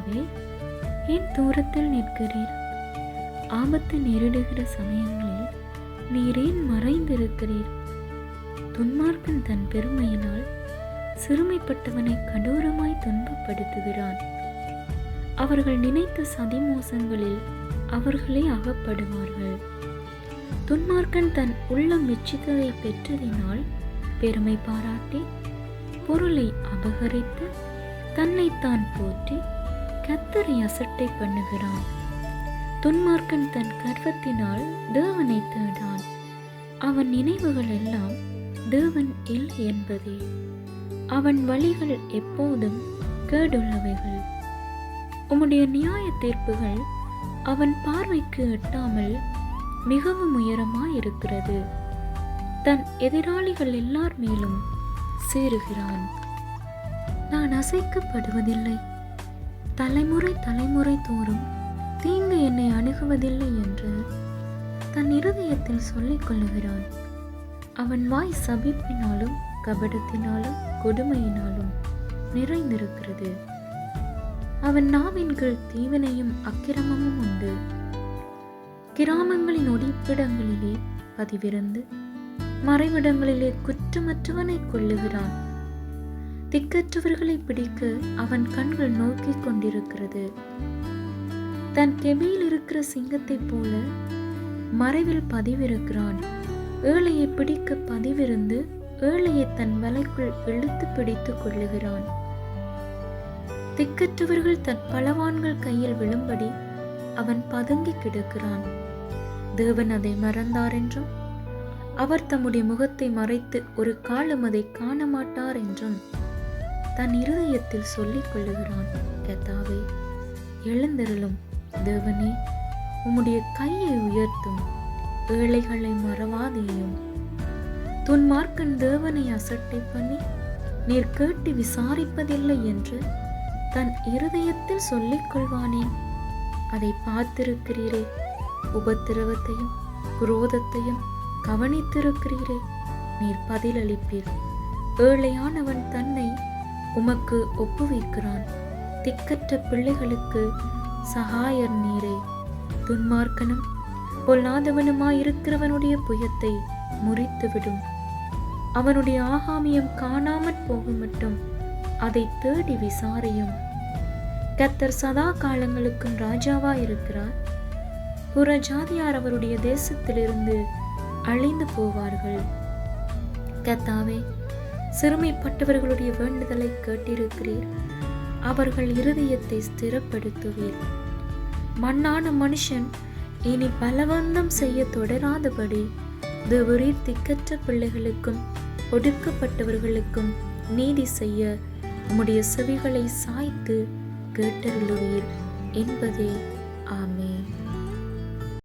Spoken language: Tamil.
கர்த்தாவே, ஏன் தூரத்தில் நிற்கிறீர்? ஆபத்து நேரிடுகிற சமயங்களில் நீர் ஏன் மறைந்திருக்கிறீர்? துன்மார்க்கன் தன் பெருமையினால் சிறுமைப்பட்டவனை கடூரமாய் துன்பப்படுத்துகிறான். அவர்கள் நினைத்த சதிமோசங்களில் அவர்களே அகப்படுவார்கள். துன்மார்க்கன் தன் உள்ளம் மெச்சித்ததை பெற்றதினால் பெருமை பாராட்டி பொருளை அபகரித்து தன்னைத்தான் போற்றி கர்த்தரை அசட்டை பண்ணுகிறான். துன்மார்க்கன் தன் கர்வத்தினால் தேவனை தேடான். அவன் நினைவுகள் எல்லாம் தேவன் இல்லை என்பதே. அவன் வழிகள் எப்போதும் கேடுள்ளவைகள். உம்முடைய நியாய தீர்ப்புகள் அவன் பார்வைக்கு எட்டாமல் மிகவும் உயரமாயிருக்கிறது. தன் எதிராளிகள் எல்லார் மேலும் சேருகிறான். நான் அசைக்கப்படுவதில்லை, தலைமுறை தலைமுறை தோறும் தீங்கு என்னை அணுகுவதில்லை என்று தன் இருதயத்தில் சொல்லிக் கொள்ளுகிறான். அவன் வாய் சபிப்பினாலும் கபடத்தினாலும் கொடுமையினாலும் நிறைந்திருக்கிறது. அவன் நாவின் கீழ் தீவினையும் அக்கிரமமும் உண்டு. கிராமங்களின் ஒடிப்பிடங்களிலே பதிவிருந்து மறைவிடங்களிலே குற்றமற்றவனை கொள்ளுகிறான். திக்கற்றவர்களை பிடிக்க அவன் கண்கள் நோக்கிக் கொண்டிருக்கிறது. தன் கெபியில் இருக்கிற சிங்கத்தைப் போல மறைவில் பதிவிருக்கிறான். ஏழையை பிடிக்க பதிவிருந்து ஏழையை தன் வலைக்குள் இழுத்து பிடித்துக் கொள்ளுகிறான். திக்கற்றவர்கள் தன் பலவான்கள் கையில் விழும்படி அவன் பதுங்கி கிடக்கிறான். தேவன் அதை மறந்தார் என்றும் அவர் தம்முடைய முகத்தை மறைத்து ஒரு காலம் அதை காண மாட்டார் என்றும் தன் இருதயத்தில் சொல்லிக் கொள்ளுகிறான். கர்த்தாவே, எழுந்தருளும். தேவனே, உம்முடைய கையை உயர்த்தும். ஏழைகளை மறவாதேயும். துன்மார்க்கன் தேவனை அசட்டை பண்ணி நீர் கேட்டு விசாரிப்பதில்லை என்று தன் இருதயத்தில் சொல்லிக் கொள்வானேன். அதை பார்த்திருக்கிறீரே. உபத்திரவத்தையும் குரோதத்தையும் கவனித்திருக்கிறீரே. நீர் பதிலளிப்பீர். ஏழையானவன் தன்னை உமக்கு ஒப்புவிக்கிறான். திக்கற்ற பிள்ளைகளுக்கு சகாயர் நீரே. துன்மார்க்கனும் பொல்லாதவனுமாயிருக்கிறவனுடைய புயத்தை முறித்துவிடும். அவனுடைய ஆகாமியம் காணாமற் போகும் மட்டும் அதை தேடி விசாரியும். கர்த்தர் சதா காலங்களுக்கும் ராஜாவா இருக்கிறார். புற ஜாதியார் அவருடைய தேசத்திலிருந்து அழிந்து போவார்கள். கர்த்தாவே, சிறுமைப்பட்டவர்களுடைய வேண்டுதலை கேட்டிருக்கிறீர். அவர்கள் இருதயத்தை ஸ்திரப்படுத்துவீர். மண்ணான மனுஷன் இனி பலவந்தம் செய்ய தொடராதபடி தேவரீர் திக்கற்ற பிள்ளைகளுக்கும் ஒடுக்கப்பட்டவர்களுக்கும் நீதி செய்ய உம்முடைய செவிகளை சாய்த்து கேட்டருளுவீர் என்பதே. ஆமென்.